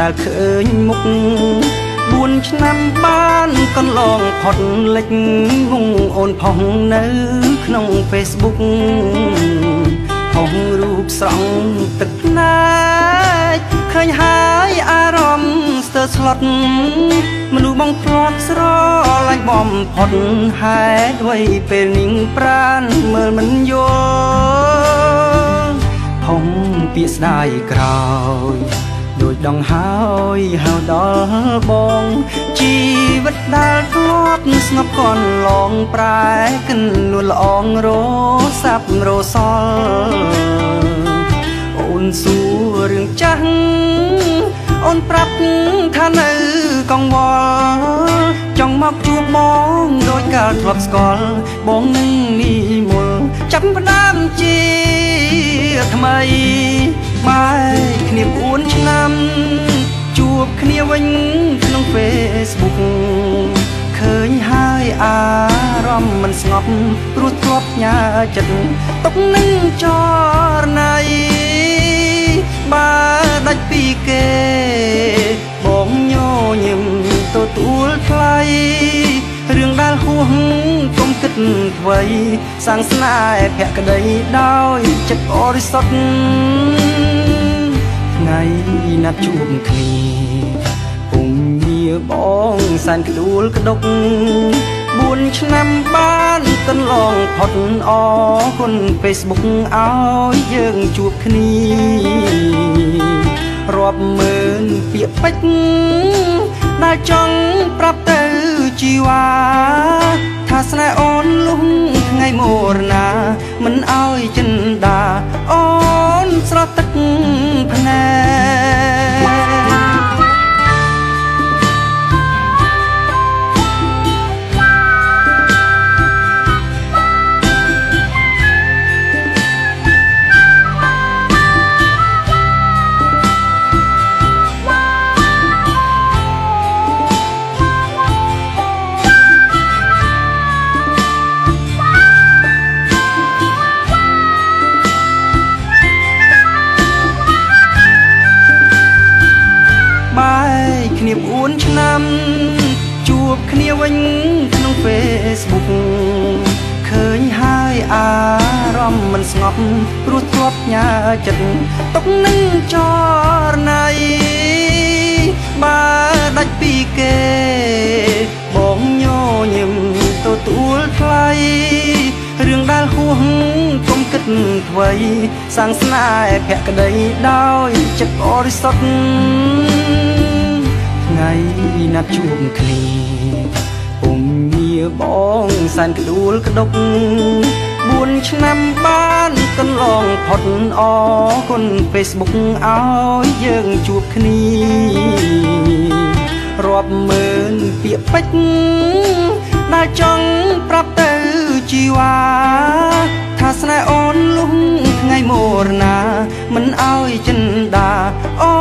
ដែលឃើញមុខ4 ឆ្នាំបានកន្លងផុតលិចវងអូនផុសនៅក្នុង Facebook ផុសរូបស្រង់ទឹកភ្នែកឃើញហើយអារម្មណ៍ស្ទើរស្លុតមនុស្សបងធ្លាប់ស្រឡាញ់បំផុតហេតុអ្វីពេលនាងប្រានមើលមិនយល់ផុសពាក្យស្ដាយក្រោយដូចដងហើយហៅដល់បងជីវិតដែលធ្លាប់ស្ងប់កន្លងប្រែកិននួនល្អងរសាប់រសល់អូនសួររឿងចាស់អូនប្រាប់ថានៅកង្វល់ចង់មកជួបបងដូចកាលធ្លាប់ស្គាល់បងនឹងនិមន្តចាប់ផ្ដើមជាថ្មីបែកគ្នា4 ឆ្នាំជួបគ្នាវិញក្នុង Facebook ឃើញហើយអារម្មណ៍មិនស្ងប់ព្រោះធ្លាប់ញ៉ាចិត្តទុកនឹងចរណៃបើដាច់ពីគេបងញញឹមទទួលថ្លៃរឿងដែលហួសកុំគិតអ្វីសាងស្នេហ៍ភក្តីដោយចិត្តបរិសុទ្ធថ្ងៃណាត់ជួបគ្នាពុំញាបងសែនក្ដួលក្ដុក4 ឆ្នាំបានកន្លងផុតអរគុណ Facebook ឲ្យយើងជួបគ្នារាប់ម៉ឺនពាក្យពេចន៍ដែលចង់ប្រាប់ទៅជីវ៉ាថាស្នេហ៍អូនលុះថ្ងៃមរណាមិនឲ្យចិនដាអូនស្រស់ទឹកភ្នែកគ្នា4 ឆ្នាំជួបគ្នាវិញក្នុង Facebook ឃើញហើយអារម្មណ៍មិនស្ងប់ព្រោះធ្លាប់ញ៉ាចិត្តទុកនឹងចរណៃបើដាច់ពីគេបងញញឹមទទួលថ្លៃរឿងដែលហួសកុំគិតអ្វីសាងស្នេហ៍ភក្តីដោយចិត្តបរិសុទ្ធថ្ងៃណាត់ជួបគ្នាពុំញាបងសែនក្ដួលក្ដុក4 ឆ្នាំបានកន្លងផុតអរគុណ Facebook ឲ្យយើងជួបគ្នារាប់ម៉ឺនពាក្យពេចន៍ដែលចង់ប្រាប់ទៅជីវ៉ាថាស្នេហ៍អូនលុះថ្ងៃមរណាមិនឲ្យចិនដាអូ